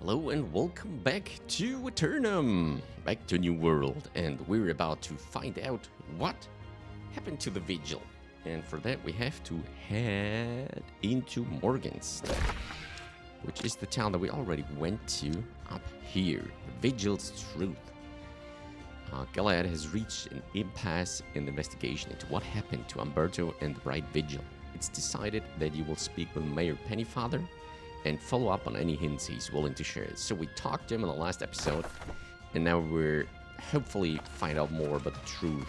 Hello and welcome back to Aeternum, back to New World, and we're about to find out what happened to the Vigil. And for that we have to head into Morganstone, which is the town that we already went to up here, the Vigils Truth. Gilead has reached an impasse in the investigation into what happened to Umberto and the Bright Vigil. It's decided that you will speak with Mayor Pennyfather and follow up on any hints he's willing to share. So we talked to him in the last episode, and now we're hopefully find out more about the truth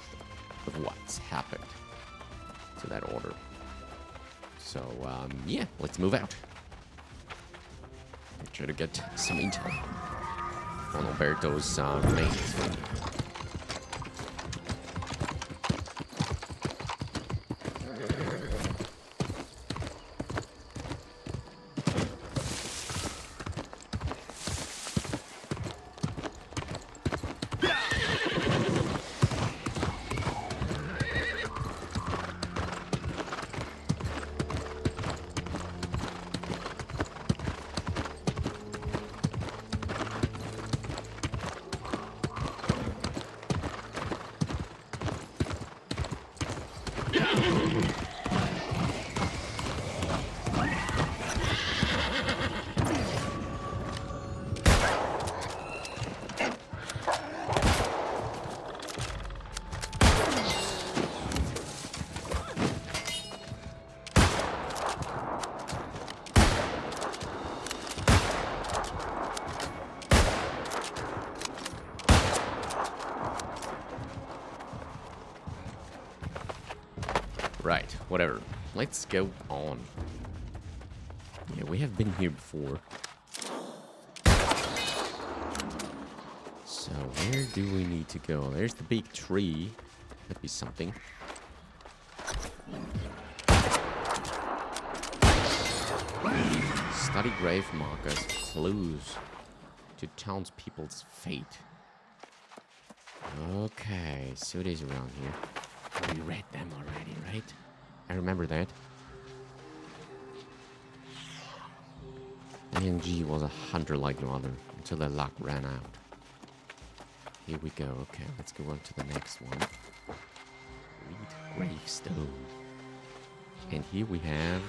of what's happened to that order. So, yeah, let's move out. Try to get some intel on Alberto's remains. Right, whatever. Let's go on. Yeah, we have been here before. So, where do we need to go? There's the big tree. That'd be something. Study grave markers, clues to townspeople's fate. Okay, so it is around here. We read them already, right? I remember that. ANG was a hunter like no other until their luck ran out. Here we go. Okay, let's go on to the next one. Read gravestone. And here we have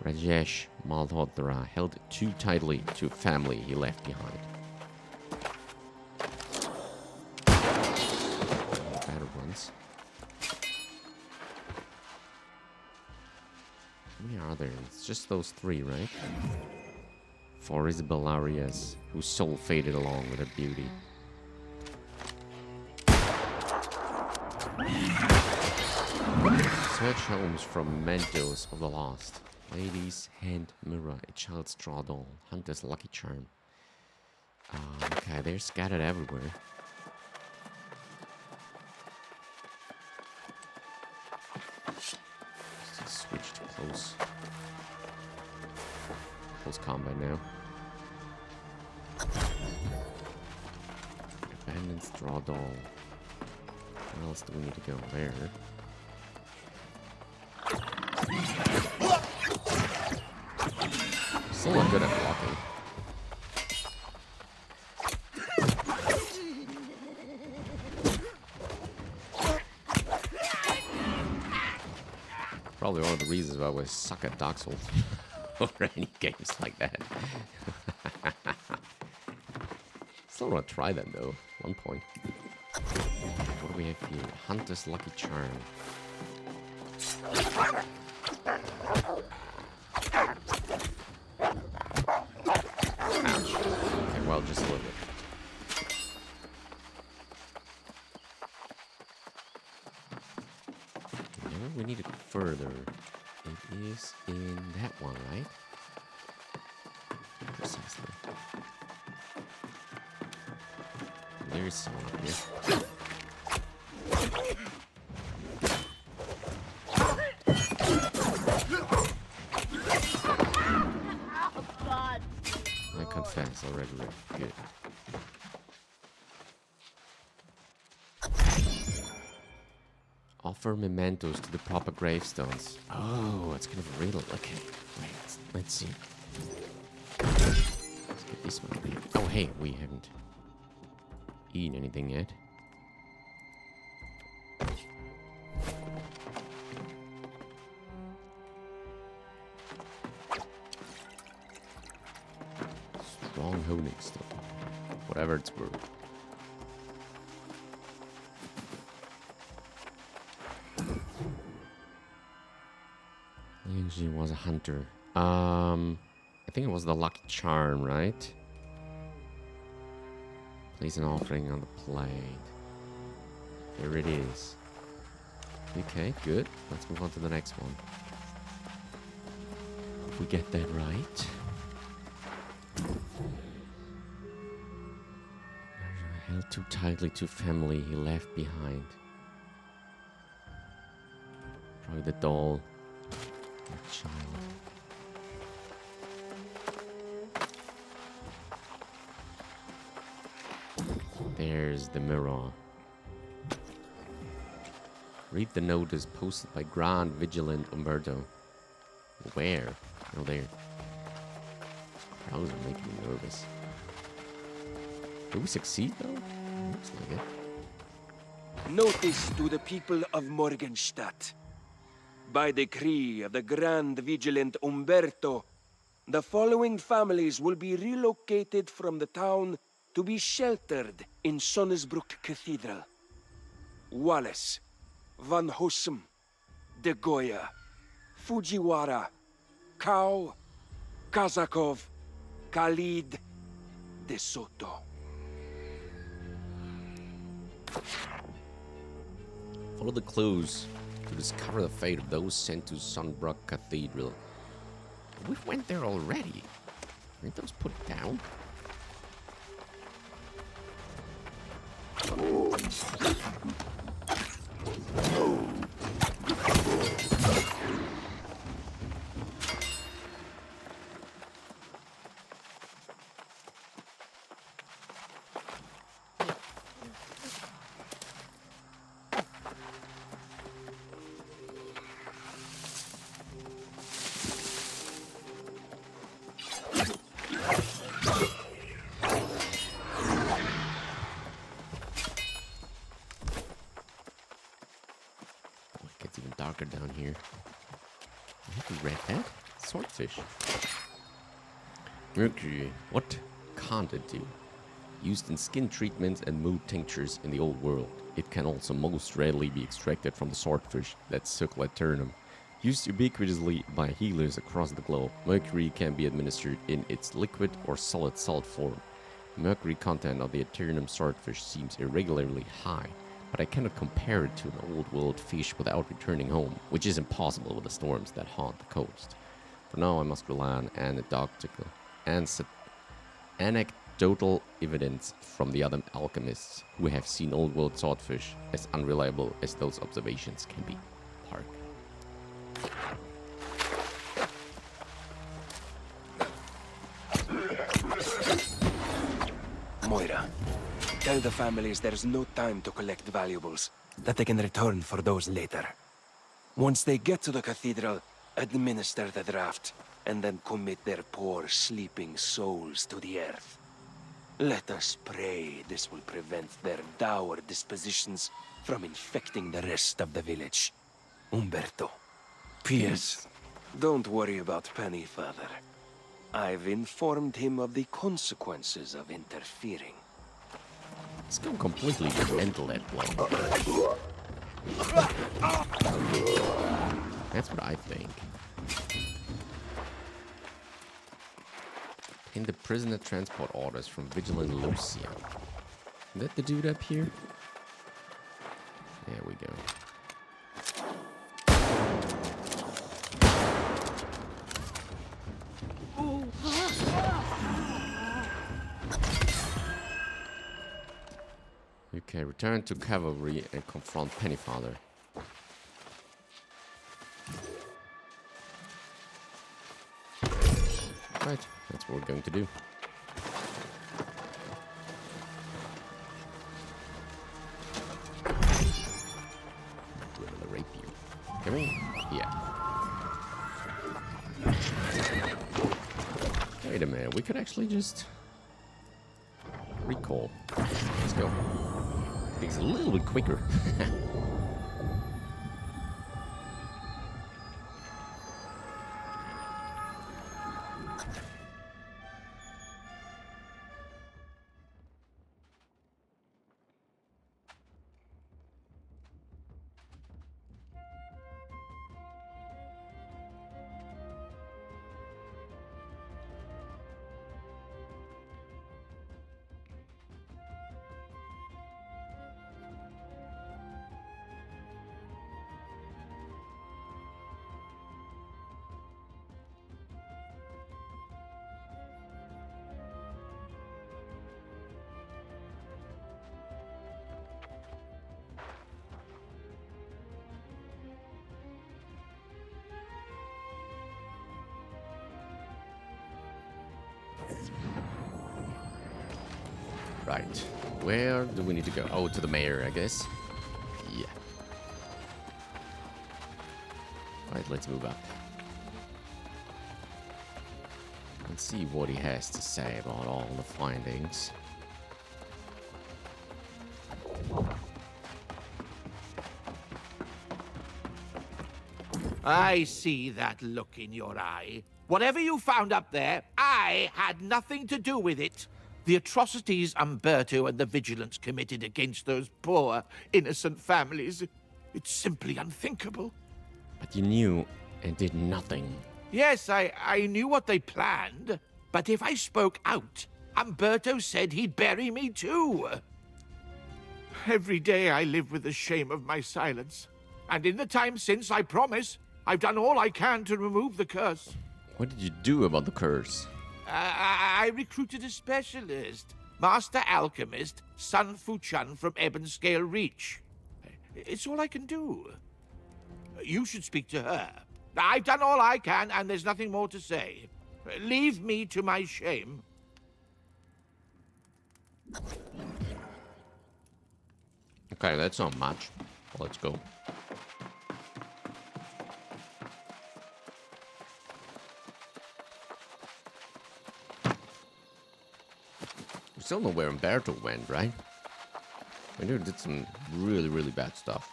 Rajesh Malhotra, held too tightly to a family he left behind. Better ones. How many are there? It's just those three, right? For Isabel Arias, whose soul faded along with her beauty. Search homes from mementos of the lost. Lady's hand mirror, a child's straw doll, hunter's lucky charm. Okay, they're scattered everywhere. Let's switch to close combat now. Abandoned straw doll. Where else do we need to go? There. Still not good at blocking. Probably one of the reasons why we suck at Dark Souls or any games like that. Still want to try that though, at one point. What do we have here? Hunter's Lucky Charm. Ouch. Okay, well, just a little bit. Now we need to go further. It is in that one, right? Precisely. There is someone up here. I confess already. Good. Offer mementos to the proper gravestones. Oh, it's kind of a riddle. Okay, wait, let's see. Let's This might be... Oh, hey, we haven't eaten anything yet. Strong honing stuff. Whatever it's worth. She was a hunter. I think it was the lucky charm, right? Place an offering on the plate. There it is. Okay, good. Let's move on to the next one. If we get that right. Held too tightly to family he left behind. Probably the doll. The child. There's the mirror. Read the notice posted by Grand Vigilant Umberto. Where? Oh, there. Crowds are making me nervous. Did we succeed, though? Looks like it. Notice to the people of Morgenstadt. By decree of the Grand Vigilant Umberto, the following families will be relocated from the town to be sheltered in Sonnesbruck Cathedral. Wallace, Van Hussum, De Goya, Fujiwara, Kao, Kazakov, Khalid, De Soto. Follow the clues to discover the fate of those sent to Sonnesbruck Cathedral. We went there already. Aren't those put down? Down here. I haven't read that. Swordfish. Mercury. What can't it do? Used in skin treatments and mood tinctures in the old world. It can also most readily be extracted from the swordfish that circle Aeternum. Used ubiquitously by healers across the globe, mercury can be administered in its liquid or solid salt form. The mercury content of the Aeternum swordfish seems irregularly high, but I cannot compare it to an old world fish without returning home, which is impossible with the storms that haunt the coast. For now, I must rely on anecdotal evidence from the other alchemists who have seen old world swordfish, as unreliable as those observations can be. Park. Moira, tell the families there's no time to collect valuables, that they can return for those later. Once they get to the cathedral, administer the draft, and then commit their poor sleeping souls to the earth. Let us pray this will prevent their dour dispositions from infecting the rest of the village. Umberto. P.S. Don't worry about Penny, Father. I've informed him of the consequences of interfering. It's gone completely mental, that blow. That's what I think. In the prisoner transport orders from Vigil and Lucia. Is that the dude up here? There we go. Okay, return to cavalry and confront Pennyfather. Right, that's what we're going to do. Do another rapier. Can we? Yeah. Wait a minute, we could actually just Recall. Let's go. It's a little bit quicker. Right. Where do we need to go? Oh, to the mayor, I guess. Yeah. Right, let's move up. Let's see what he has to say about all the findings. I see that look in your eye. Whatever you found up there, I had nothing to do with it. The atrocities Umberto and the Vigilants committed against those poor, innocent families, it's simply unthinkable. But you knew and did nothing. Yes, I knew what they planned, but if I spoke out, Umberto said he'd bury me too. Every day I live with the shame of my silence. And in the time since, I promise, I've done all I can to remove the curse. What did you do about the curse? I recruited a specialist, Master Alchemist Sun Fu-Chun from Ebonscale Reach. It's all I can do. You should speak to her. I've done all I can, and there's nothing more to say. Leave me to my shame. Okay, that's not much. Let's go. We still know where Umberto went, right? We knew he did some really, really bad stuff.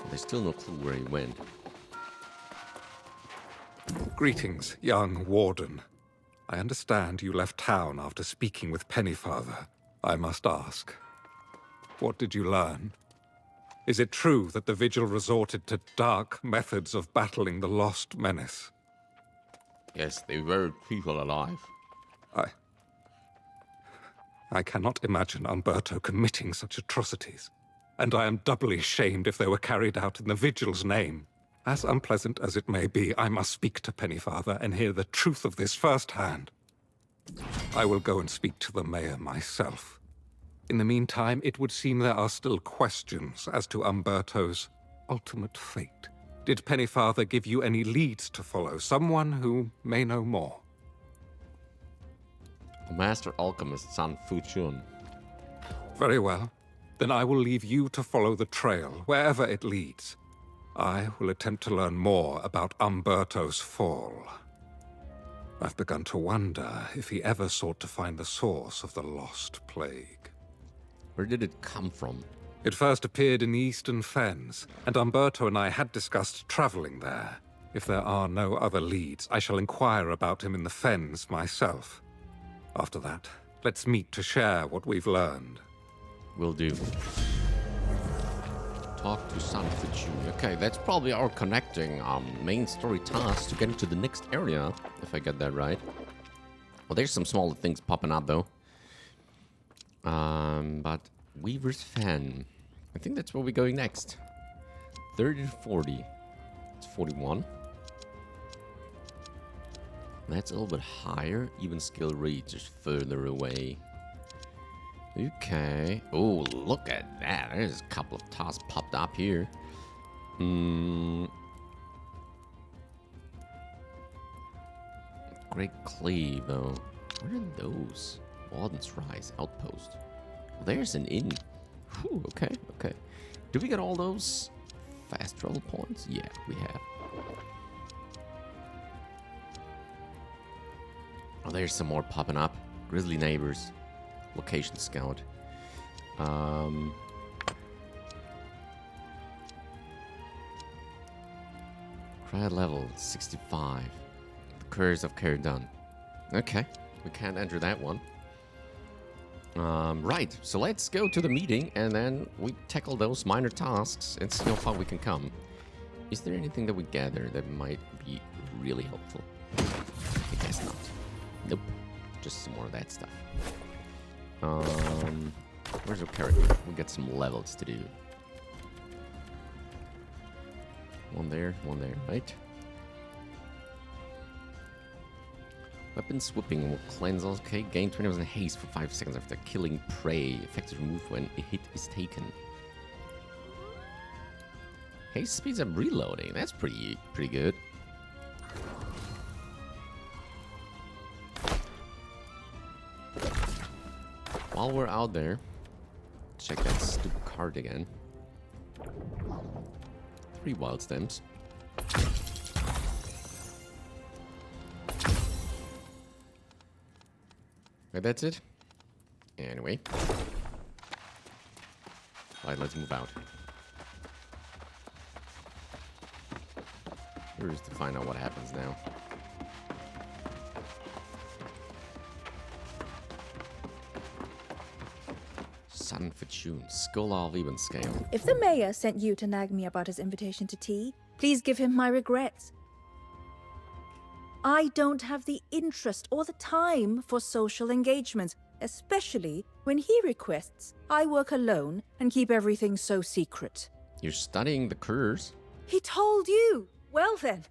But there's still no clue where he went. Greetings, young warden. I understand you left town after speaking with Pennyfather. I must ask, what did you learn? Is it true that the Vigil resorted to dark methods of battling the lost menace? Yes, they were people alive. I cannot imagine Umberto committing such atrocities, and I am doubly shamed if they were carried out in the Vigil's name. As unpleasant as it may be, I must speak to Pennyfather and hear the truth of this firsthand. I will go and speak to the mayor myself. In the meantime, it would seem there are still questions as to Umberto's ultimate fate. Did Pennyfather give you any leads to follow? Someone who may know more? Master Alchemist Sun Fu-Chun. Very well. Then I will leave you to follow the trail, wherever it leads. I will attempt to learn more about Umberto's fall. I've begun to wonder if he ever sought to find the source of the lost plague. Where did it come from? It first appeared in the Eastern Fens, and Umberto and I had discussed traveling there. If there are no other leads, I shall inquire about him in the Fens myself. After that, let's meet to share what we've learned. Will do. Talk to Sun Fu-Chun. Okay, that's probably our connecting main story task to get into the next area, if I get that right. Well, there's some smaller things popping up, though. But Weaver's Fen. I think that's where we're going next. 30 to 40. It's 41. That's a little bit higher. Even skill reach is further away. Okay. Oh, look at that. There's a couple of tasks popped up here. Great Cleave, though. What are those? Warden's Rise Outpost. Well, there's an inn. Whew, okay, okay. Do we get all those fast travel points? Yeah, we have. Oh, there's some more popping up. Grizzly neighbors. Location scout. Cry level 65. The Curse of Caradon. Okay, we can't enter that one. Right, so let's go to the meeting and then we tackle those minor tasks and see how far we can come. Is there anything that we gather that might be really helpful? I guess not. Nope. Just some more of that stuff. Where's our character? We got some levels to do. One there, right? Weapon swooping will cleanse. Okay, gain 20% haste for 5 seconds after killing prey. Effect is removed when a hit is taken. Haste speeds up reloading. That's pretty good. While we're out there, check that stupid card again. 3 wild stems. Right, that's it. Anyway. Alright, let's move out. Curious to find out what happens now. Sudden fortune, skull of even scale. If the mayor sent you to nag me about his invitation to tea, please give him my regrets. I don't have the interest or the time for social engagements, especially when he requests I work alone and keep everything so secret. You're studying the curse. He told you! Well then,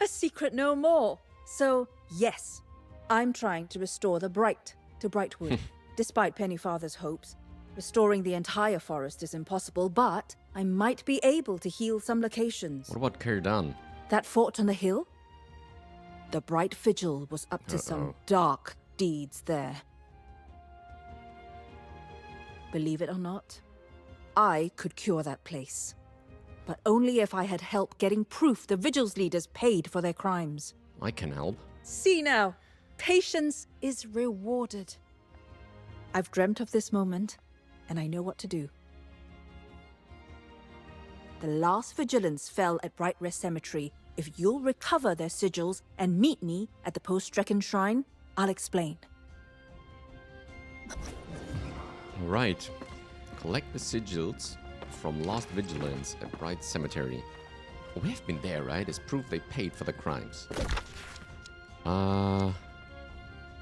a secret no more. So, yes, I'm trying to restore the Bright to Brightwood, despite Pennyfather's hopes. Restoring the entire forest is impossible, but I might be able to heal some locations. What about Caradon? That fort on the hill? The Bright Vigil was up to some dark deeds there. Believe it or not, I could cure that place. But only if I had help getting proof the Vigils leaders paid for their crimes. I can help. See now, patience is rewarded. I've dreamt of this moment, and I know what to do. The last vigilance fell at Brightrest Cemetery. If you'll recover their sigils and meet me at the post-Strecken Shrine, I'll explain. Alright. Collect the sigils from Lost Vigilance at Bright Cemetery. We have been there, right? As proof they paid for the crimes.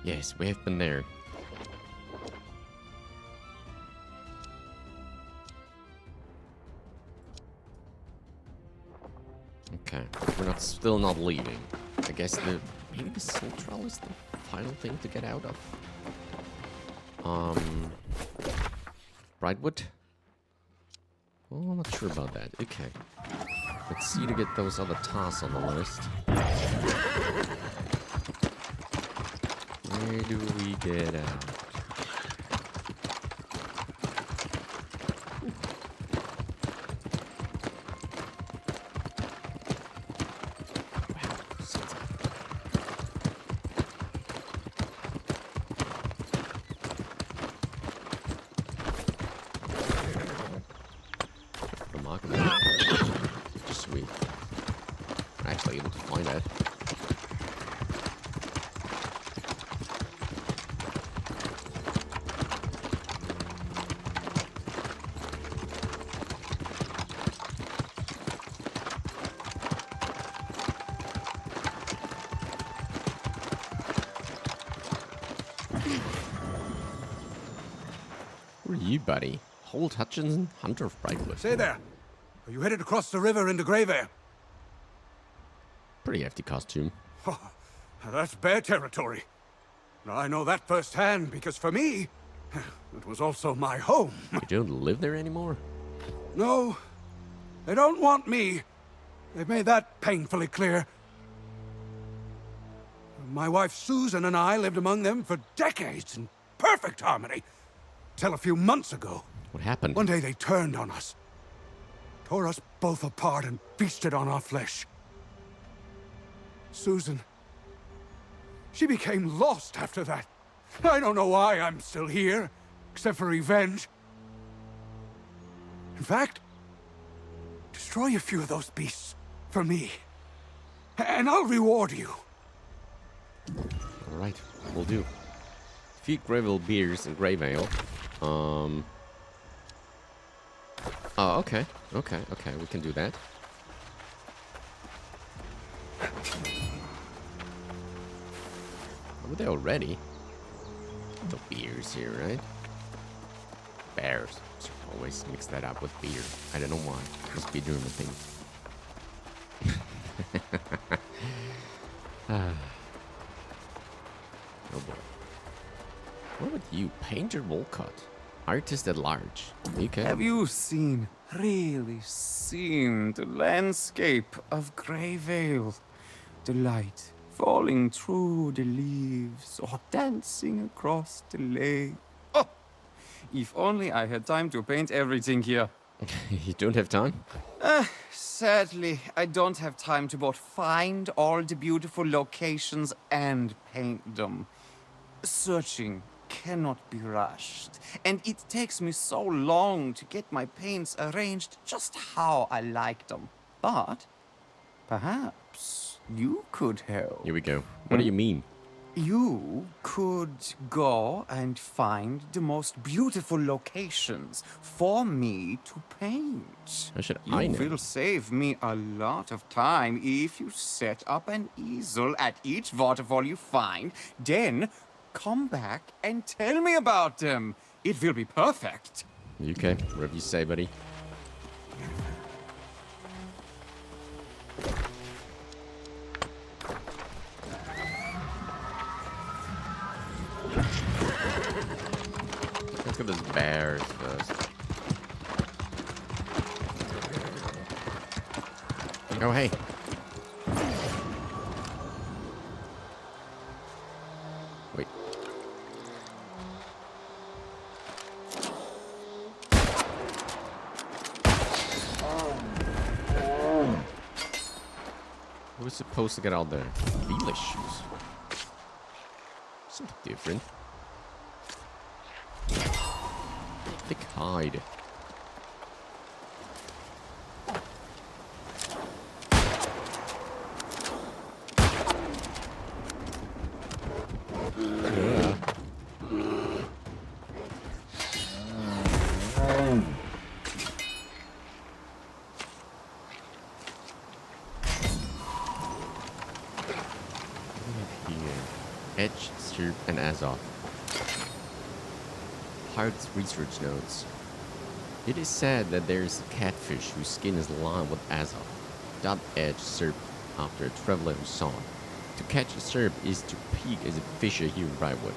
Yes, we have been there. Okay, we're still not leaving. I guess maybe the Central is the final thing to get out of. Brightwood? Oh, I'm not sure about that. Okay. Let's see to get those other tasks on the list. Where do we get out? Sweet. I'm actually able to find that. Who are you, buddy? Holt Hutchinson, Hunter of Brightwood. Say there. Are you headed across the river into Greyvale? Pretty hefty costume. Oh, that's bear territory. I know that firsthand because for me, it was also my home. You don't live there anymore? No, they don't want me. They've made that painfully clear. My wife Susan and I lived among them for decades in perfect harmony. Till a few months ago. What happened? One day they turned on us. Tore us both apart and feasted on our flesh. Susan, she became lost after that. I don't know why I'm still here, except for revenge. In fact, destroy a few of those beasts for me, and I'll reward you. Alright, will do. Feed gravel beers and grave ale. Oh, okay. Okay, we can do that. Were they already? No beers here, right? Bears. So always mix that up with beer. I don't know why. Must be doing the thing. Oh boy. What about you? Painter Wolcott. Artist at large. Okay. Have you seen, really seen, the landscape of Greyvale? The light falling through the leaves or dancing across the lake. Oh! If only I had time to paint everything here. You don't have time? Sadly, I don't have time to both find all the beautiful locations and paint them. Searching cannot be rushed, and it takes me so long to get my paints arranged just how I like them. But perhaps you could help. Here we go. What do you mean? You could go and find the most beautiful locations for me to paint. How should You I know? will save me a lot of time if you set up an easel at each waterfall you find, then come back and tell me about them. It will be perfect. Okay, whatever you say, buddy. Let's get those bears first. Oh, hey. Wait. Who was supposed to get all the Vigils shoes? Something different. Thick hide. Edge, Stirp, and Azov. Pirates research notes. It is said that there is a catfish whose skin is lined with Azov. That edge Stirp after a traveler who saw it. To catch a Stirp is to peek as a fisher here in Brightwood.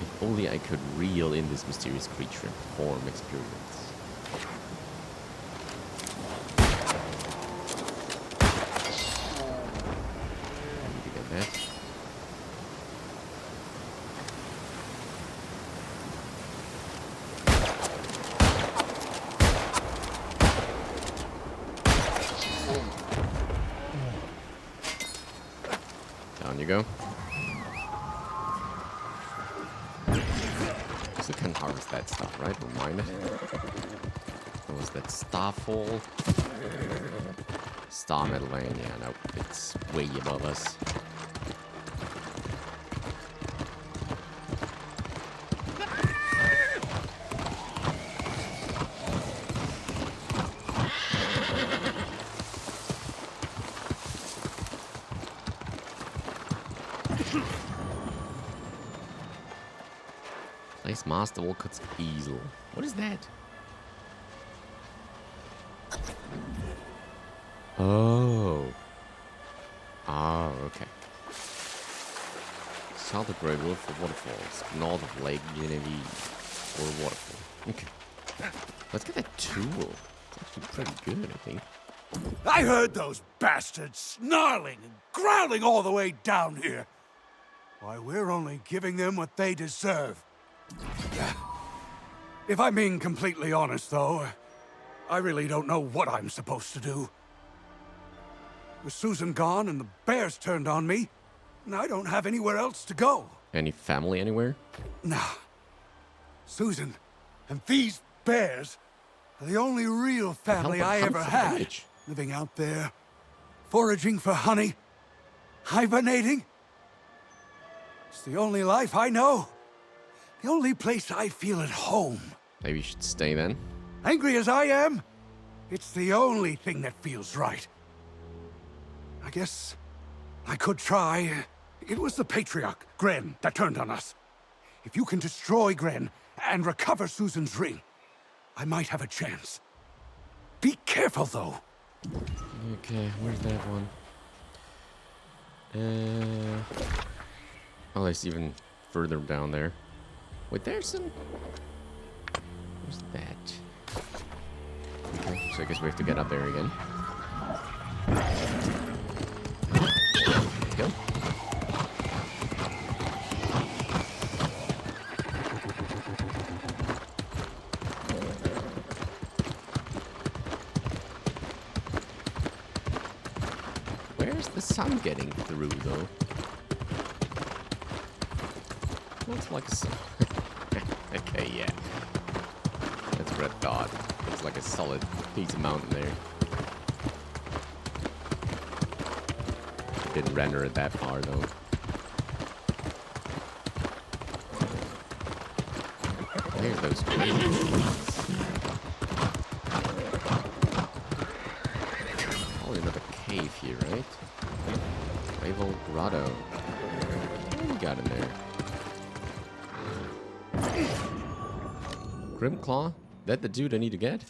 If only I could reel in this mysterious creature and perform experience. I need to get that. Down you go. So can harvest that stuff, right? Remind it. What was that? Starfall? Star Metal Vein, yeah, no, it's way above us. Place Master Wolcott's easel. What is that? Oh. Oh, okay. South of Grey Wolf for waterfalls. North of Lake Genevieve for a waterfall. Okay. Let's get that tool. It's actually pretty good, I think. I heard those bastards snarling and growling all the way down here. Why, we're only giving them what they deserve. If I'm being completely honest, though, I really don't know what I'm supposed to do. With Susan gone and the bears turned on me, and I don't have anywhere else to go. Any family anywhere? Nah. Susan and these bears are the only real family I ever had. Forage. Living out there, foraging for honey, hibernating. It's the only life I know. The only place I feel at home. Maybe you should stay then. Angry as I am, it's the only thing that feels right. I guess I could try. It was the Patriarch, Gren, that turned on us. If you can destroy Gren and recover Susan's ring, I might have a chance. Be careful, though. Okay, where's that one? Oh, it's even further down there. Wait, there's some... Where's that? Okay, so I guess we have to get up there again. Go. Where's the sun getting through, though? Looks like a sun. Okay, yeah. That's a red dot. Looks like a solid piece of mountain there. Didn't render it that far, though. There's those trees. Probably another cave here, right? Rival Grotto. What do we got in there? Grimclaw? That the dude I need to get?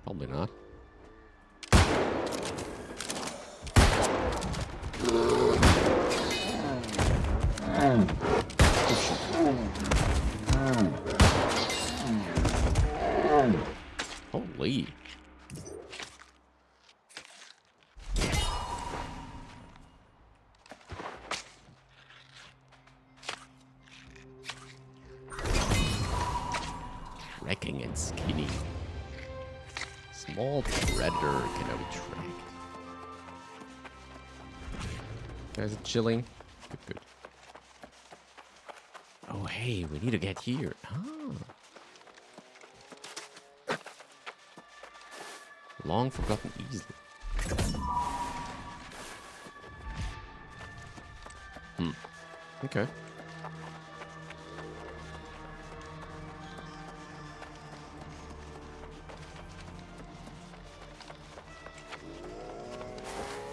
Probably not. Holy. Trekking and skinny. Small predator cannot be tracked. Guys are chilling. Good, good. Oh, hey, we need to get here. Ah. Long forgotten easily. Okay.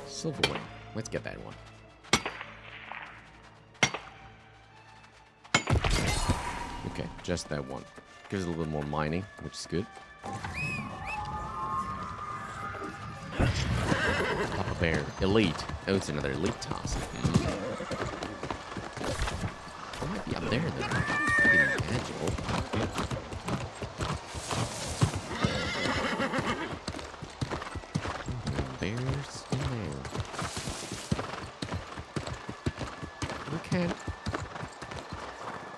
Silverware. Let's get that one. Okay, just that one. Gives a little bit more mining, which is good. Papa Bear. Elite. Oh, it's another elite task. It might be up there, though. Pretty magical. Bears in there. We can't.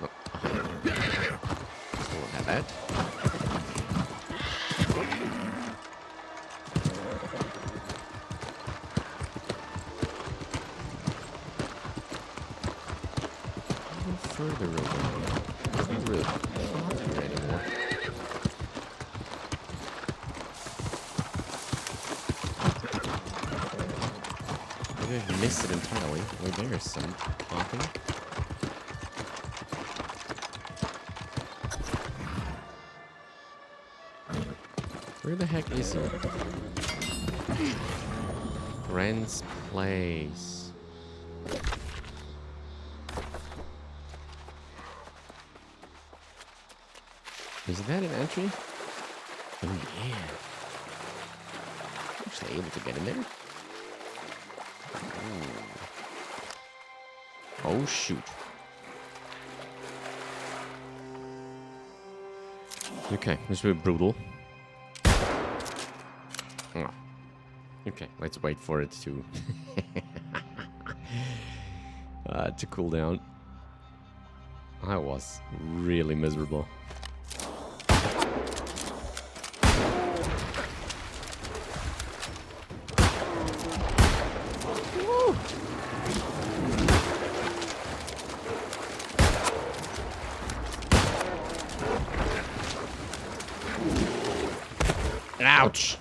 Oh. Still don't have that. Further away. It's not really hot here anymore. Maybe I've missed it entirely. Wait, there's some popping. Where the heck is he? Gren's place. Is that an entry? Oh, yeah. Actually able to get in there? Ooh. Oh, shoot. Okay, this will be brutal. Oh. Okay, let's wait for it to... to cool down. That was really miserable. Ouch!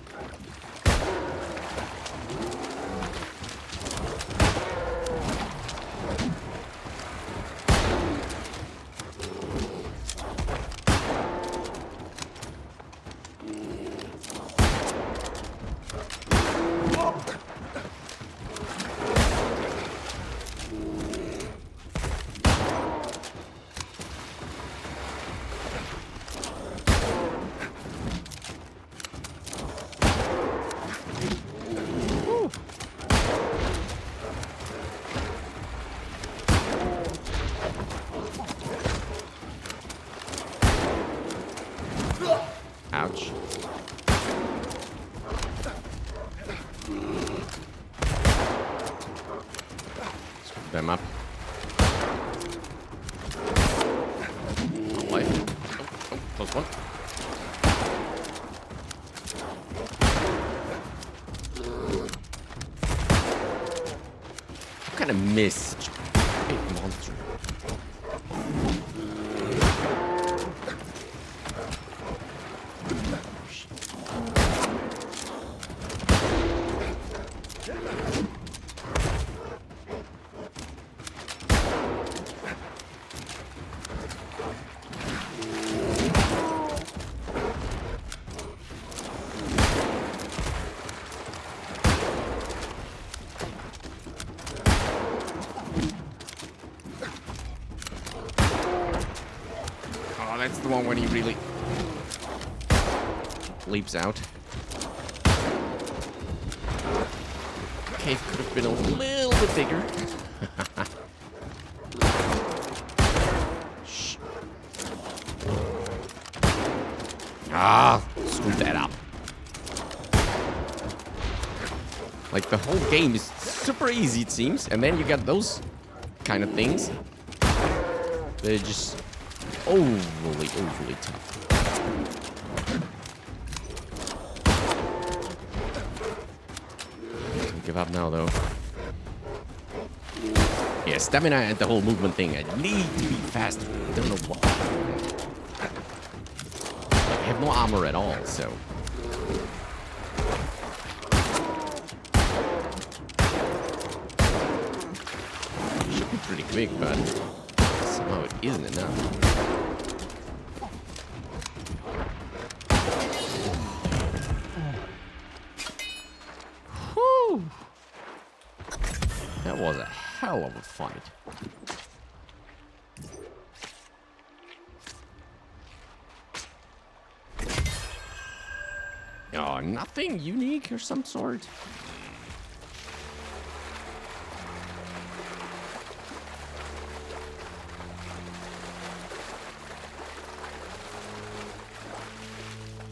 Ouch. Scoop them up. No life. Oh, close one. What kind of miss? Big monster. That's the one when he really leaps out. Cave could have been a little bit bigger. Shh. Ah, screw that up. Like, the whole game is super easy, it seems. And then you got those kind of things. They're just overly tough. Don't give up now, though. Yeah, stamina and the whole movement thing. I need to be faster. I don't know what. I have no armor at all, so. Should be pretty quick, but somehow it isn't enough. That was a hell of a fight. Oh, nothing unique or some sort?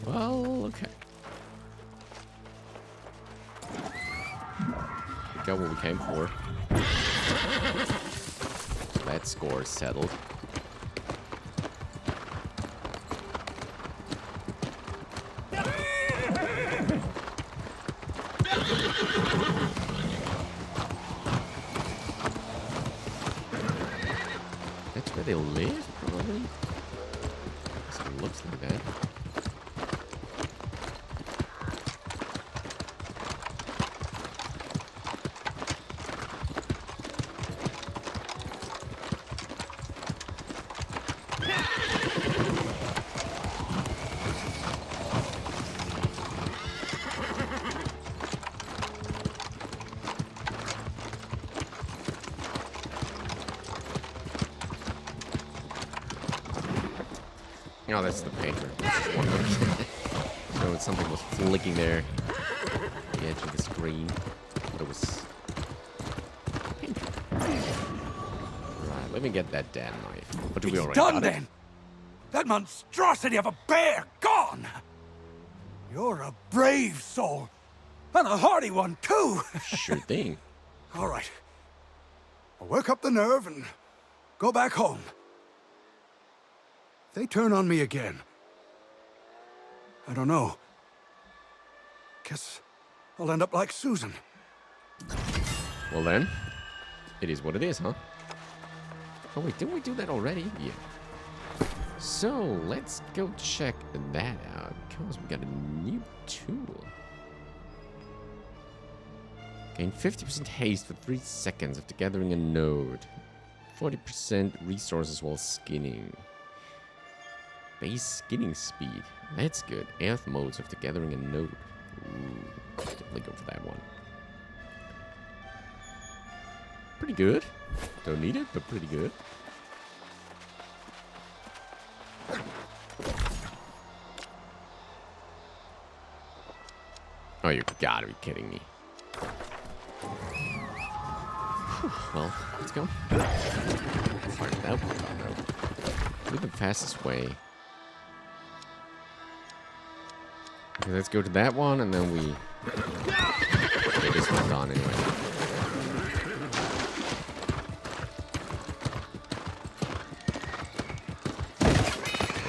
Well, okay. We got what we came for. That score is settled. That's where they live, probably? So it looks like that. Oh, that's the painter. So something was flicking there. The edge of the screen. But it was painter. Right, let me get that damn knife. But we already Done got then! That monstrosity of a bear gone! You're a brave soul. And a hardy one, too! Sure thing. All right. I'll work up the nerve and go back home. If they turn on me again, I don't know. Guess I'll end up like Susan. Well then, it is what it is, huh? Oh wait, didn't we do that already? Yeah. So, let's go check that out. because we got a new tool. Gain 50% haste for 3 seconds after gathering a node. 40% resources while skinning. Base skinning speed. That's good. Earth modes after gathering a node. Ooh, definitely go for that one. Pretty good. Don't need it, but pretty good. Oh, you gotta be kidding me. Whew, well, let's go. Start it out. What's the fastest way? Okay, let's go to that one, and then we get this one done anyway.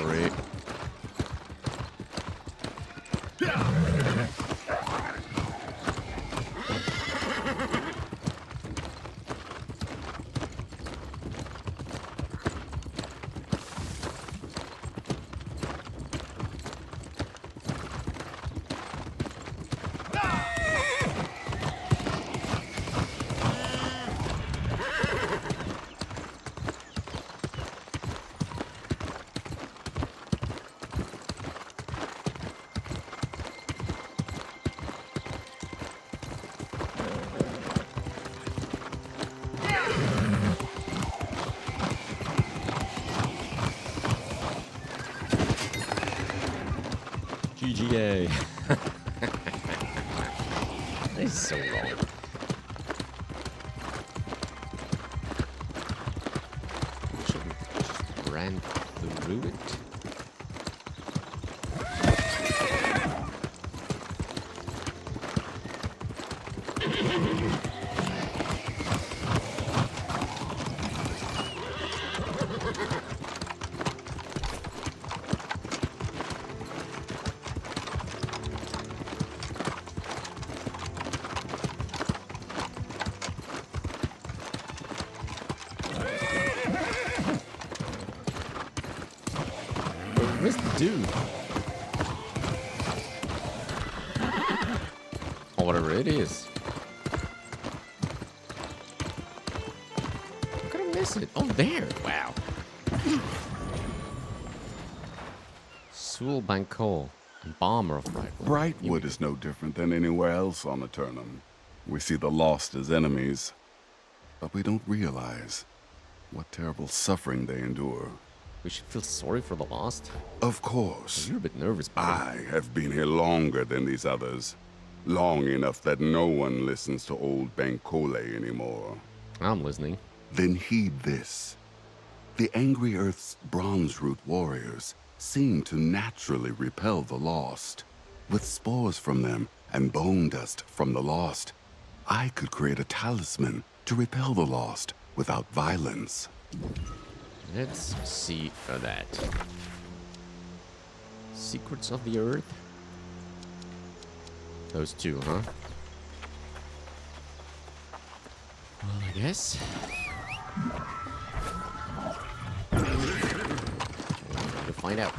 Great. GGA. This is so wrong. Should we just ran through it? Where's the dude? Or whatever it is. How could I miss it? Oh, there. Wow. Sul Bankol, bomber of Brightwood. Brightwood is no different than anywhere else on Aeternum. We see the lost as enemies, but we don't realize what terrible suffering they endure. We should feel sorry for the lost. Of course. You're a bit nervous, buddy. I have been here longer than these others. Long enough that no one listens to old Bankole anymore. I'm listening. Then heed this. The Angry Earth's Bronze Root warriors seem to naturally repel the lost. With spores from them and bone dust from the lost, I could create a talisman to repel the lost without violence. Let's see that. Secrets of the Earth? Those two, huh? Well, I guess. We'll find out.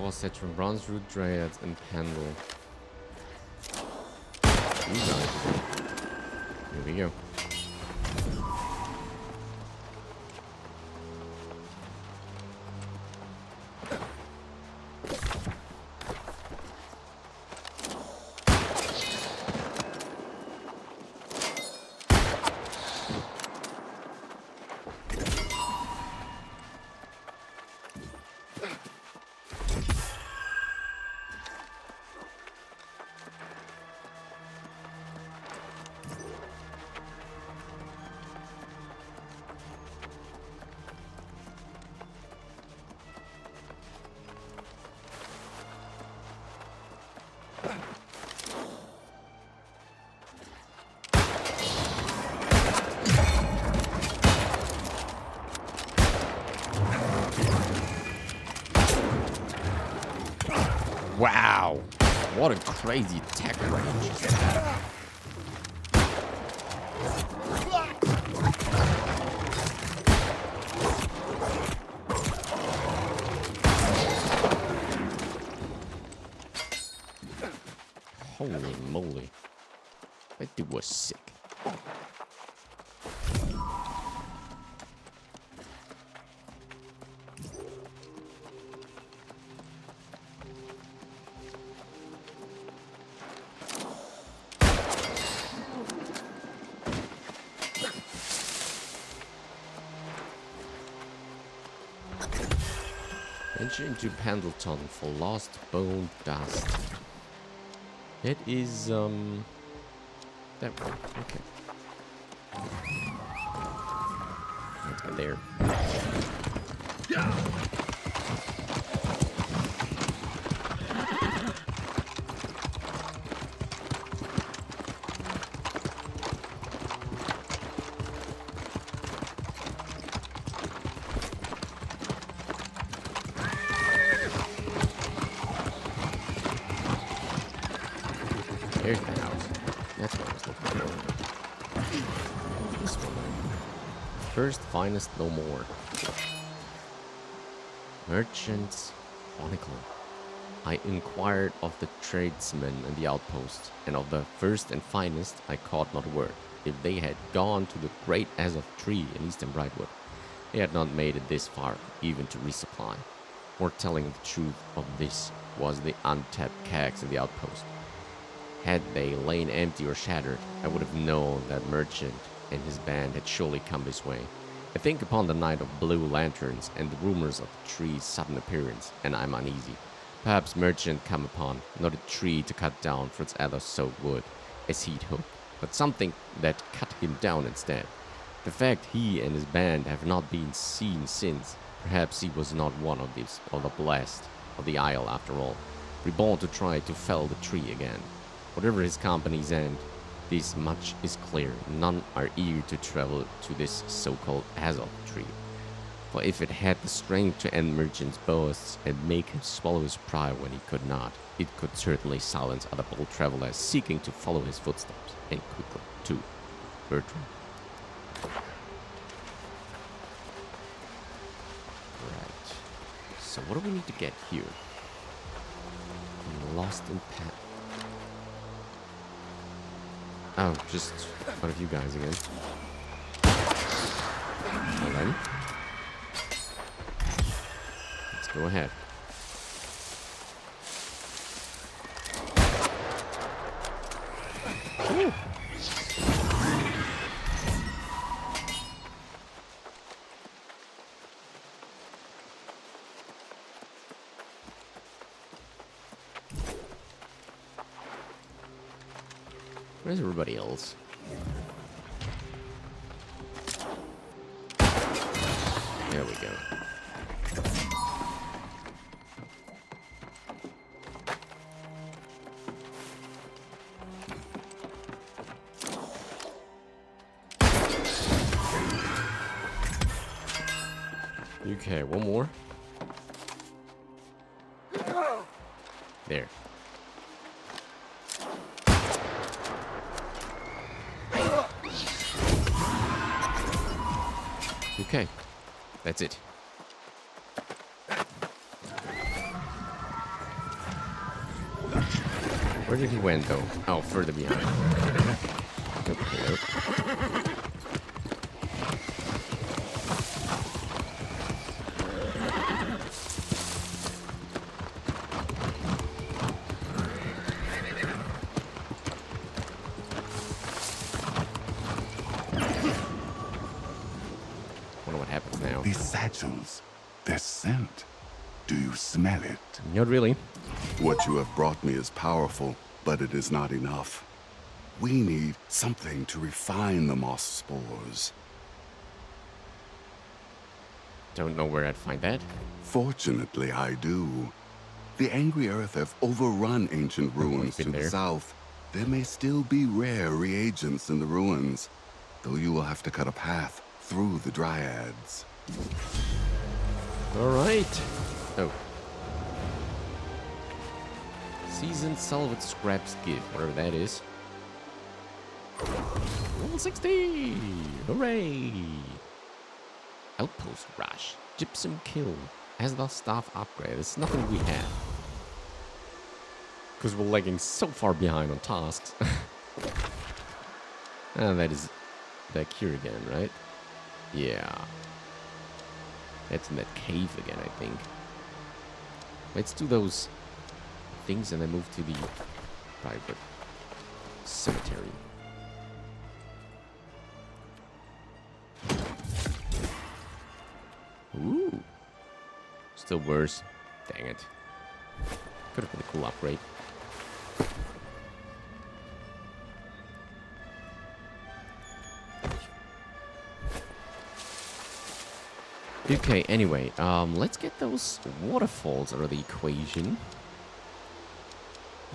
Set from Bronze Root Dryads and Pendle. Here we go. Wow. What a crazy attack range. Holy moly. That dude was sick. Venture into Pendleton for lost bone dust. It is, that one. Okay. Let's go there. There's the house. That's what I was looking for. This one. First, finest, no more. Merchant's Chronicle. I inquired of the tradesmen and the outposts, and of the first and finest I caught not a word. If they had gone to the great Azov tree in eastern Brightwood, they had not made it this far, even to resupply. More telling the truth of this was the untapped kegs in the outpost. Had they lain empty or shattered, I would have known that Merchant and his band had surely come this way. I think upon the night of blue lanterns and the rumors of the tree's sudden appearance, and I'm uneasy. Perhaps Merchant come upon not a tree to cut down for its ether-soaked wood, as he'd hoped, but something that cut him down instead. The fact he and his band have not been seen since, perhaps he was not one of these, of the blessed of the Isle after all, reborn to try to fell the tree again. Whatever his company's end, this much is clear, none are eager to travel to this so-called Azov tree. For if it had the strength to end Merchant's boasts and make him swallow his pride when he could not, it could certainly silence other bold travelers seeking to follow his footsteps, and quickly, too. Bertram. Right. So what do we need to get here? I'm lost in path. Oh, just one of you guys again. Well then. Let's go ahead. Ooh. Where's everybody else? There we go. Okay, one more. There. Okay, that's it. Where did he went though? Oh, further behind. Okay. These satchels, their scent. Do you smell it? Not really. What you have brought me is powerful, but it is not enough. We need something to refine the moss spores. Don't know where I'd find that. Fortunately, I do. The Angry Earth have overrun ancient ruins to the south. There may still be rare reagents in the ruins, though you will have to cut a path through the Dryads. All right. Oh. Seasoned salvage scraps gift, whatever that is. Level 60! Hooray! Outpost rush. Gypsum kill. Asdal staff upgrade. It's nothing we have. Because we're lagging so far behind on tasks. And that is back here again, right? Yeah. That's in that cave again, I think. Let's do those things and then move to the private cemetery. Ooh. Still worse. Dang it. Could have been a cool upgrade. Okay, anyway, let's get those waterfalls out of the equation.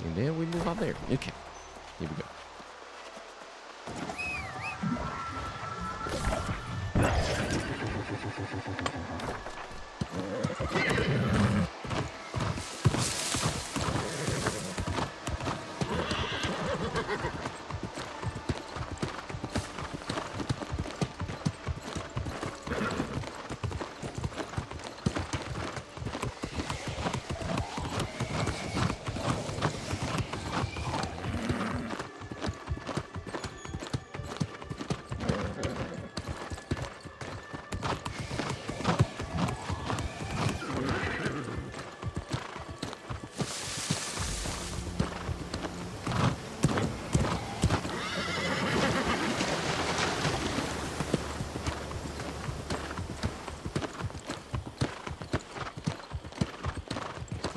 And then we move up there. Okay, here we go.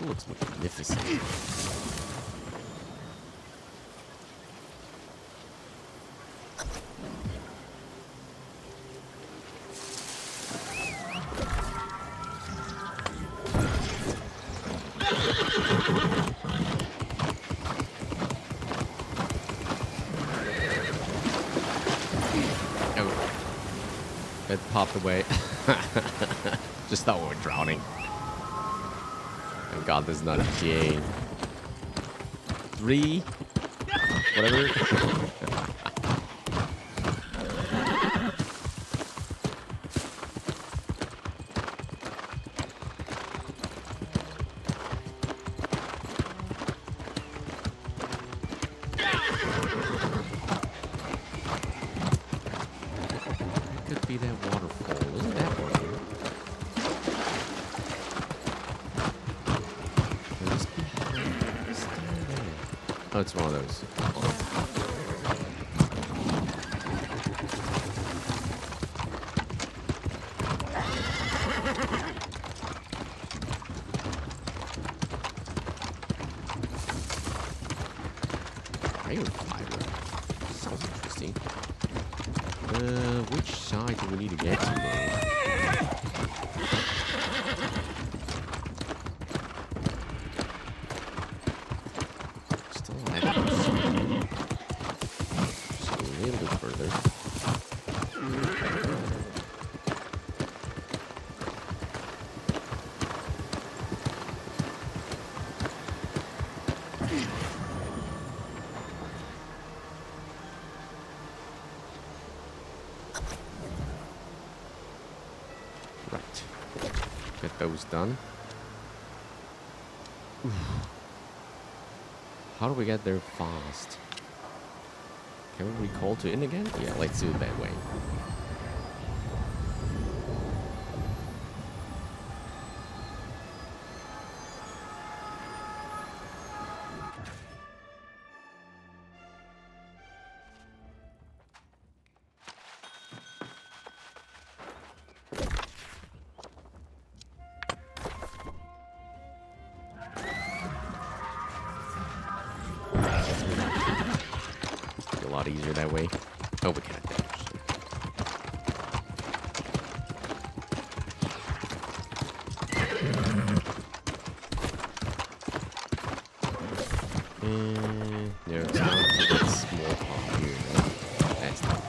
Looks magnificent. Oh, it popped away. Just thought we were drowning. Thank God, this is not GTA 3, whatever. Could be that waterfall, isn't that one? Oh, it's one of those. Fire fiber. Sounds interesting. Which side do we need to get to, though? Get those done. Oof. How do we get there fast? Can we recall to in again? Yeah, let's do it that way. A lot easier that way. Oh, we can't actually. There's a small pond here. That's not.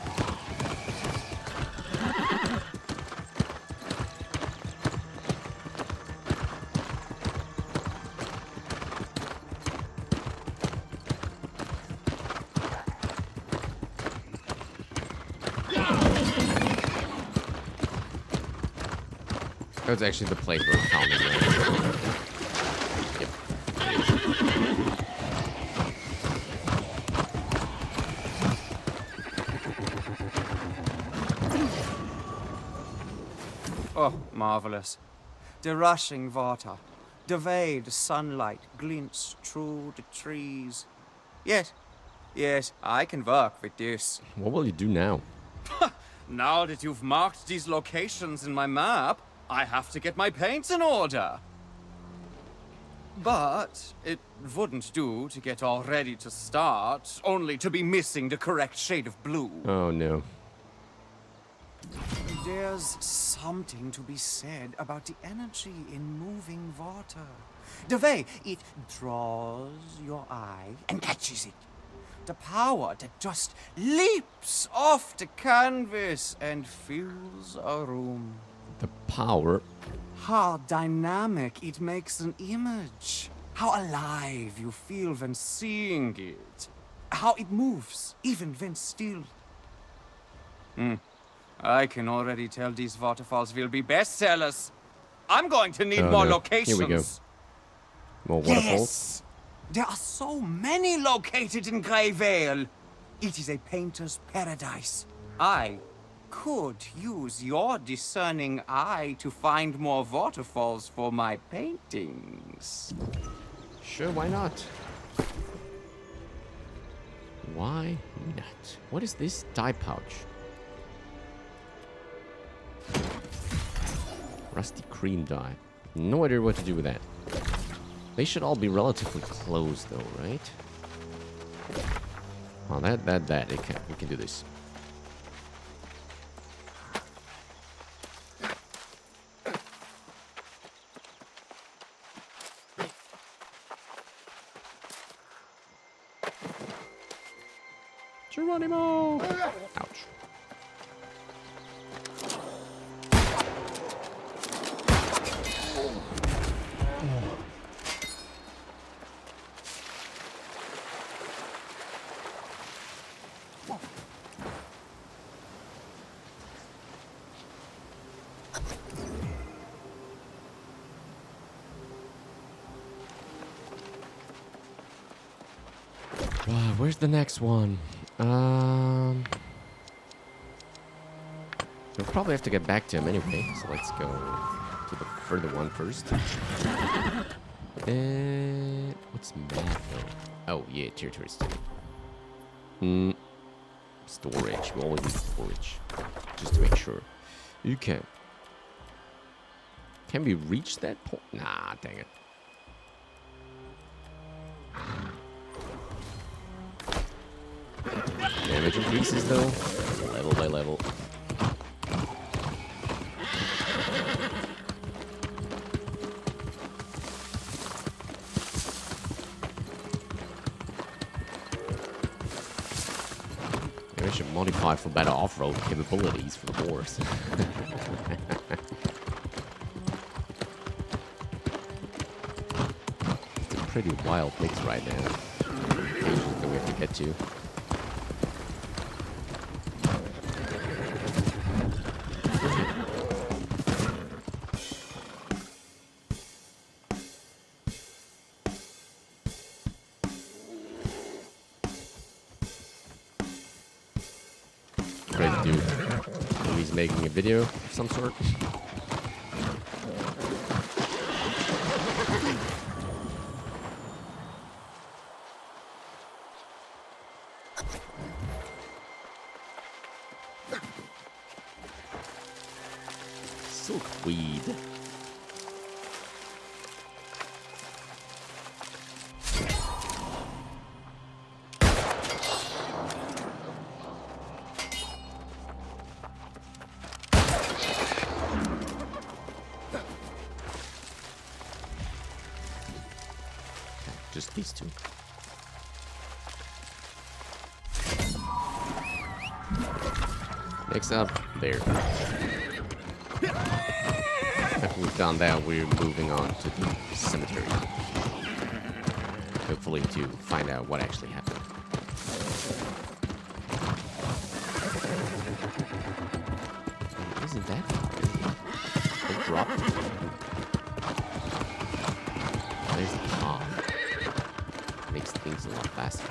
That was actually the place where I found him, right? Yep. Oh, marvelous. The rushing water. The way the sunlight glints through the trees. Yes, yes, I can work with this. What will you do now? Now that you've marked these locations in my map, I have to get my paints in order. But it wouldn't do to get all ready to start, only to be missing the correct shade of blue. Oh no. There's something to be said about the energy in moving water. The way it draws your eye and catches it. The power that just leaps off the canvas and fills a room. The power. How dynamic it makes an image. How alive you feel when seeing it. How it moves, even when still. I can already tell these waterfalls will be bestsellers. I'm going to need more locations. Here we go. More waterfalls. Yes! There are so many located in Grey Vale. It is a painter's paradise. I could use your discerning eye to find more waterfalls for my paintings. Sure, why not? Why not? What is this dye pouch? Rusty cream dye. No idea what to do with that. They should all be relatively close though, right? Oh, that. We can do this. Geronimo! Ouch. Where's the next one? We'll probably have to get back to him anyway, so let's go to the further one first. What's mad though? Oh yeah, territory study. Storage. We always need storage, just to make sure. Okay. Can we reach that point? Nah, dang it. Damage increases though, level by level. Maybe I should modify for better off-road capabilities for the horse. It's a pretty wild mix right now. That we have to get to. Making a video of some sort. Silkweed. Just these two. Next up, there. After we've done that, we're moving on to the cemetery. Hopefully to find out what actually happened. Isn't that far? dropped. There's the top. Makes things a lot faster.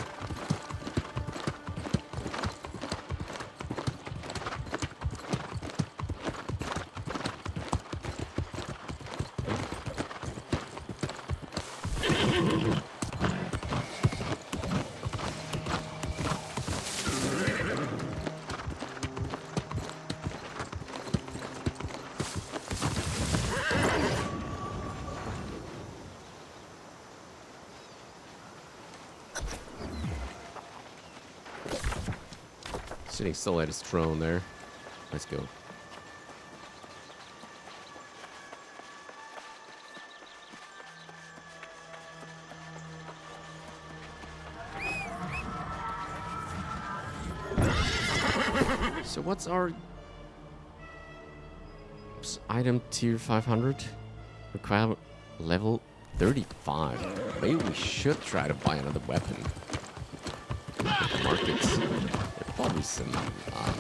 Sitting still at his throne there. Let's go. So what's our item tier 500? Require level 35. Maybe we should try to buy another weapon. Markets. Probably some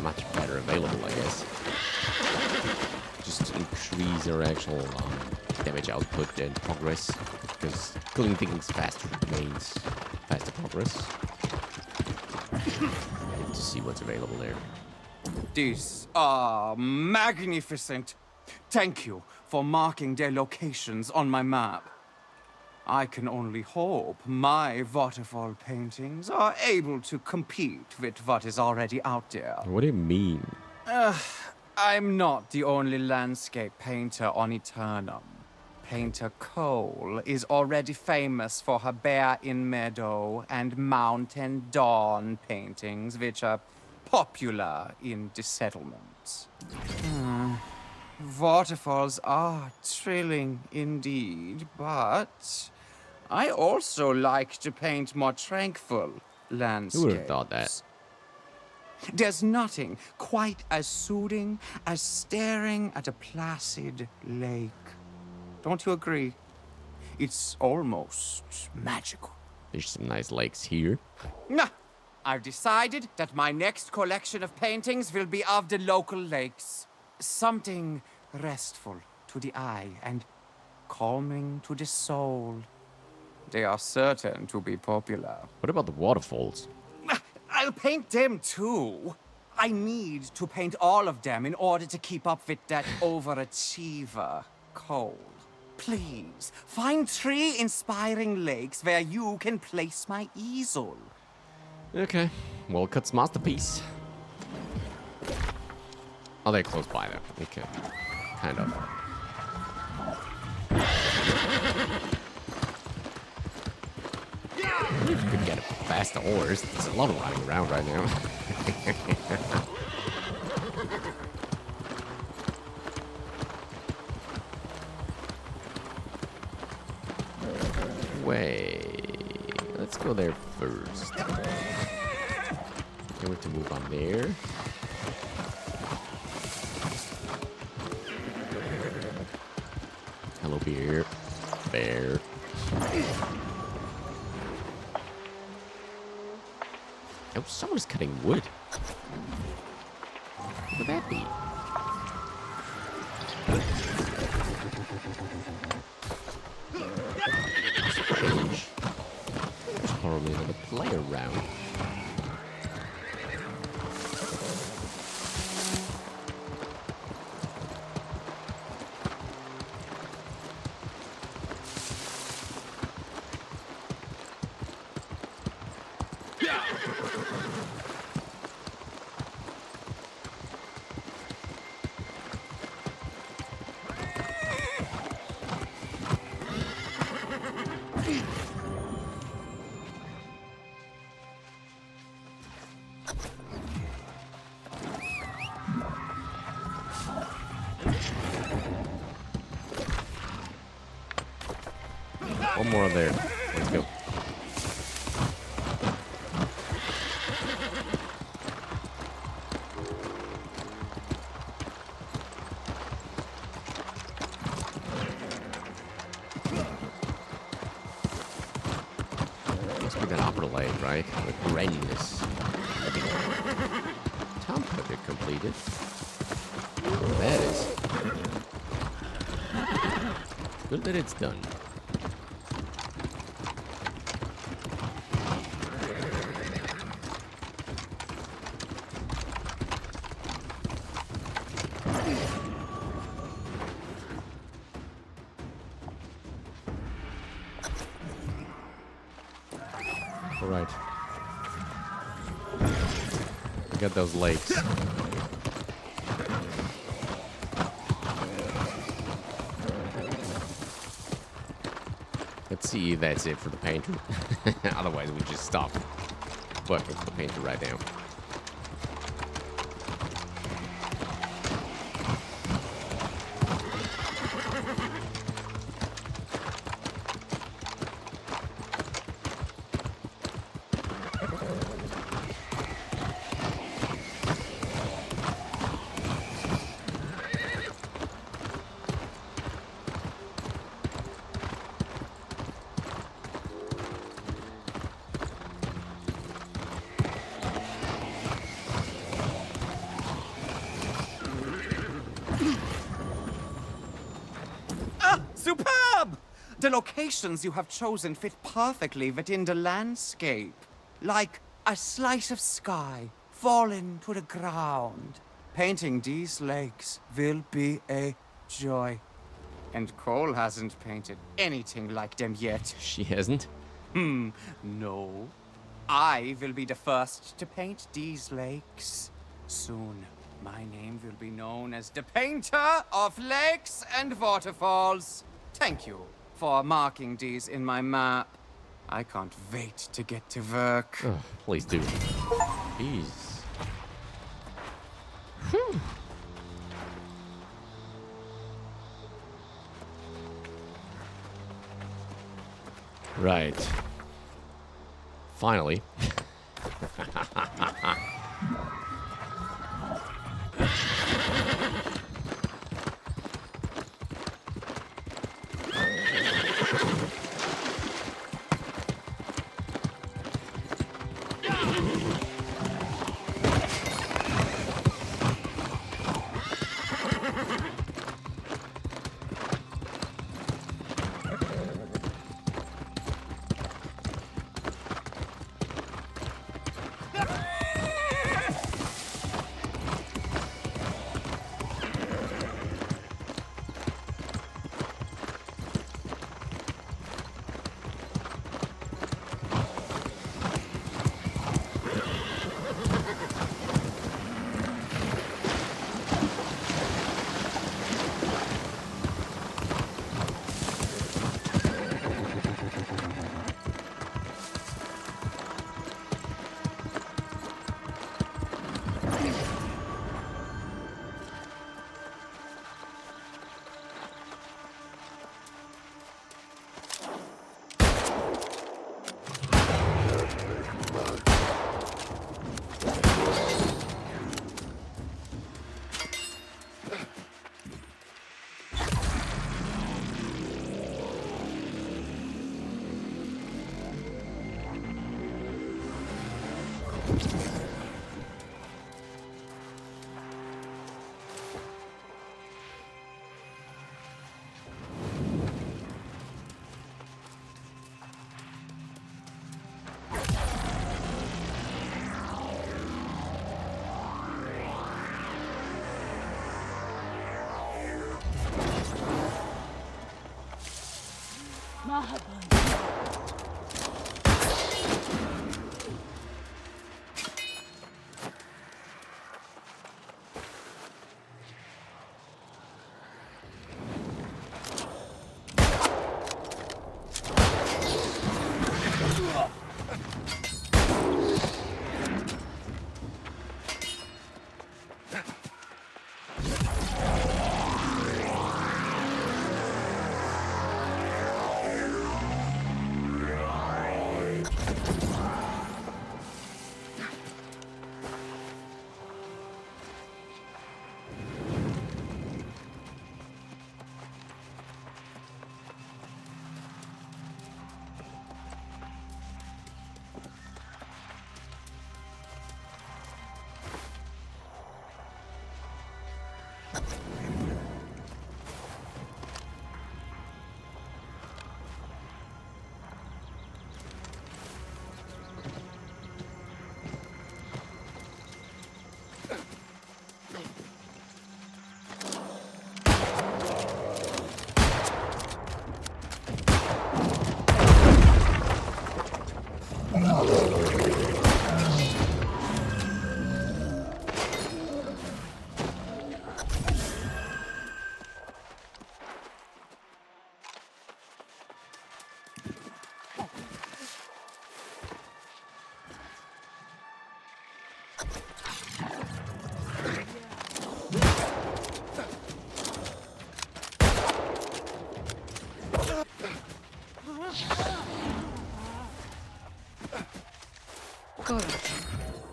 much better available, I guess. Just to increase our actual damage output and progress, because killing things faster means faster progress. Need to see what's available there. These are magnificent. Thank you for marking their locations on my map. I can only hope my waterfall paintings are able to compete with what is already out there. What do you mean? I'm not the only landscape painter on Aeternum. Painter Cole is already famous for her Bear in Meadow and Mountain Dawn paintings, which are popular in the settlements. Waterfalls are thrilling indeed, but I also like to paint more tranquil landscapes. Who would have thought that? There's nothing quite as soothing as staring at a placid lake. Don't you agree? It's almost magical. There's some nice lakes here. Nah, I've decided that my next collection of paintings will be of the local lakes. Something restful to the eye and calming to the soul. They are certain to be popular. What about the waterfalls? I'll paint them too. I need to paint all of them in order to keep up with that overachiever, Cole. Please, find 3 inspiring lakes where you can place my easel. Okay, Wolcott's masterpiece. Oh, they're close by there. Okay, kind of. If you could get a faster horse, there's a lot of running around right now. Wait, let's go there first. Going to move on there. Hello, bear. Bear. Oh, someone's cutting wood. What would that be? Strange. There's probably another player around. One more there. Let's go. Must be that upper lane, right? With Renus. Town project completed. That is. Good that it's done. All right. We got those lakes. Let's see if that's it for the painter. Otherwise, we just stop working for the painter right now. Superb! The locations you have chosen fit perfectly within the landscape. Like a slice of sky fallen to the ground. Painting these lakes will be a joy. And Cole hasn't painted anything like them yet. She hasn't? No. I will be the first to paint these lakes. Soon, my name will be known as the Painter of Lakes and Waterfalls. Thank you for marking these in my map. I can't wait to get to work. Oh, please do. Jeez. Whew. Right. Finally.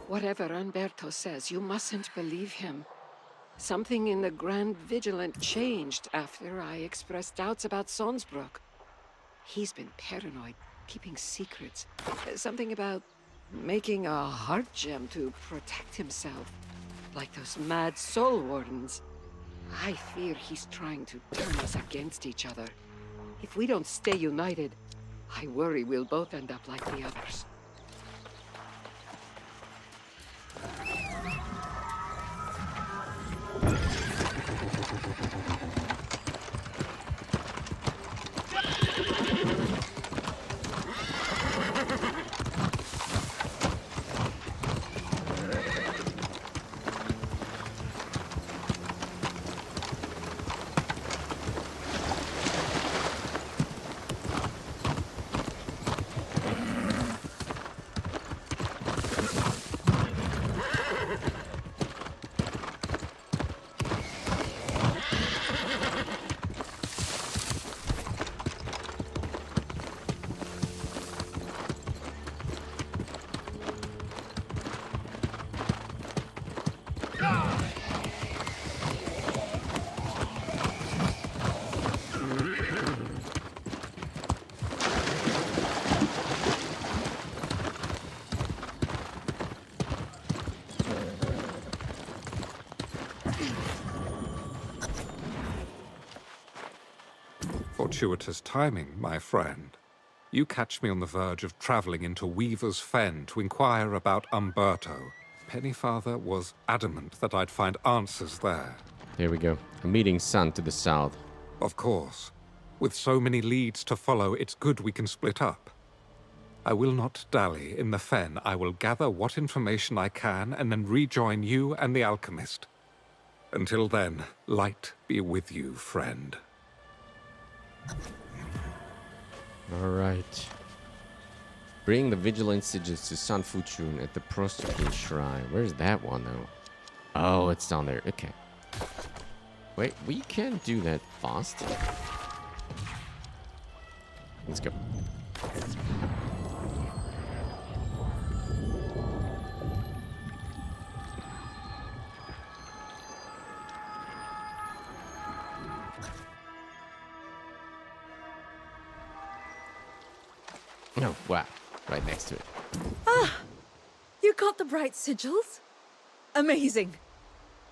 Whatever Umberto says, you mustn't believe him. Something in the Grand Vigilant changed after I expressed doubts about Sonsbrook. He's been paranoid, keeping secrets. Something about making a heart gem to protect himself, like those mad soul wardens. I fear he's trying to turn us against each other. If we don't stay united, I worry we'll both end up like the others. Fortuitous timing, my friend. You catch me on the verge of traveling into Weaver's Fen to inquire about Umberto. Pennyfather was adamant that I'd find answers there. Here we go. A meeting sun to the south. Of course. With so many leads to follow, it's good we can split up. I will not dally in the Fen. I will gather what information I can and then rejoin you and the alchemist. Until then, light be with you, friend. Alright. Bring the vigilant sigils to San Fuchun at the Prostitute Shrine. Where's that one, though? Oh, it's down there. Okay. Wait, we can do that fast. Let's go. Oh, wow. Right next to it. Ah! You got the bright sigils? Amazing.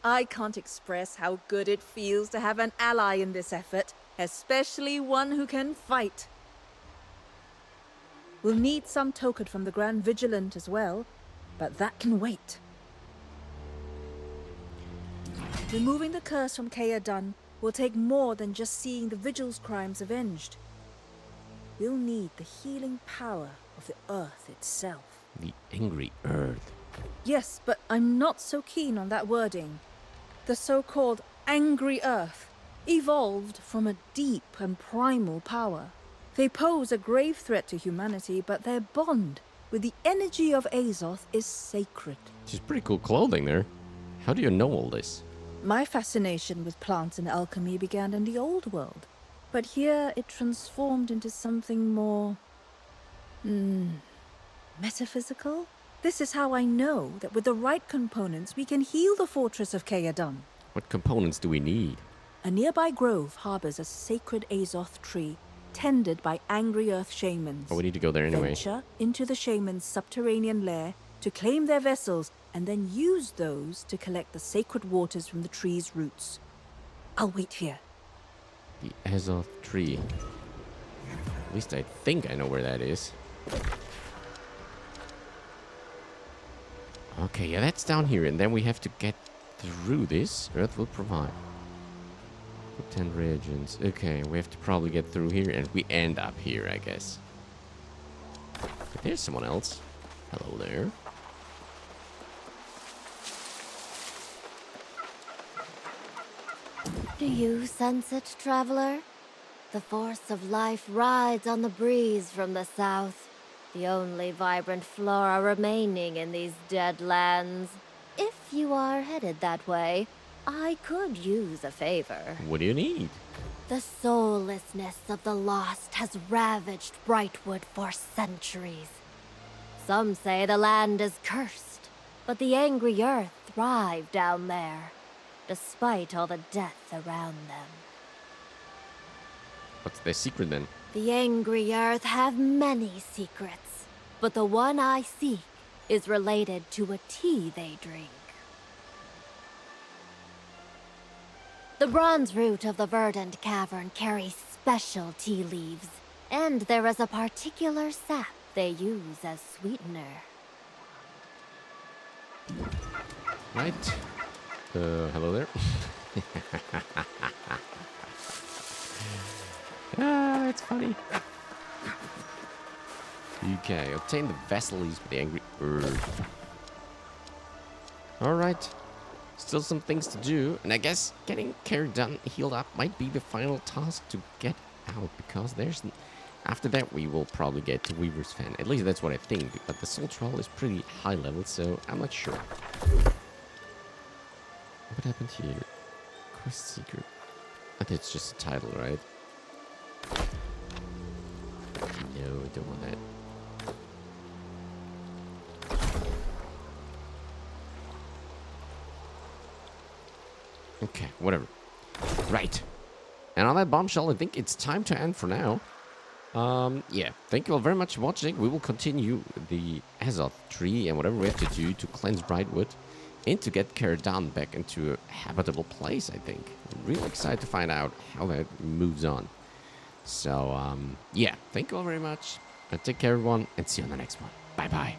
I can't express how good it feels to have an ally in this effort, especially one who can fight. We'll need some token from the Grand Vigilant as well, but that can wait. Removing the curse from Aeternum will take more than just seeing the Vigil's crimes avenged. We'll need the healing power of the Earth itself. The angry Earth. Yes, but I'm not so keen on that wording. The so-called angry Earth evolved from a deep and primal power. They pose a grave threat to humanity, but their bond with the energy of Azoth is sacred. She's pretty cool clothing there. How do you know all this? My fascination with plants and alchemy began in the old world, but here it transformed into something more... metaphysical? This is how I know that with the right components we can heal the fortress of Aeternum. What components do we need? A nearby grove harbors a sacred Azoth tree, tended by angry earth shamans. Oh, we need to go there anyway. Venture into the shamans' subterranean lair to claim their vessels, and then use those to collect the sacred waters from the tree's roots. I'll wait here. The Azoth tree. At least I think I know where that is. Okay, yeah, that's down here, and then we have to get through this. Earth will provide. 10 reagents. Okay, we have to probably get through here, and we end up here, I guess. But there's someone else. Hello there. Do you sense it, traveler? The force of life rides on the breeze from the south. The only vibrant flora remaining in these dead lands. If you are headed that way, I could use a favor. What do you need? The soullessness of the lost has ravaged Brightwood for centuries. Some say the land is cursed, but the angry earth thrive down there, despite all the death around them. What's their secret then? The angry earth have many secrets, but the one I seek is related to a tea they drink. The bronze root of the verdant cavern carries special tea leaves, and there is a particular sap they use as sweetener. Right. Hello there. Ah, that's funny. Okay, obtain the vessel used by the angry earth. Alright. Still some things to do, and I guess getting Caridon healed up might be the final task to get out, because there's... After that, we will probably get to Weaver's Fen. At least that's what I think, but the Soul Troll is pretty high level, so I'm not sure. What happened here? Quest Secret. I think it's just a title, right? No, I don't want that. Okay, whatever. Right. And on that bombshell, I think it's time to end for now. Yeah, thank you all very much for watching. We will continue the Azoth tree and whatever we have to do to cleanse Brightwood and to get Caridon back into a habitable place, I think. I'm really excited to find out how that moves on. So, yeah, thank you all very much. Take care, everyone, and see you on the next one. Bye-bye.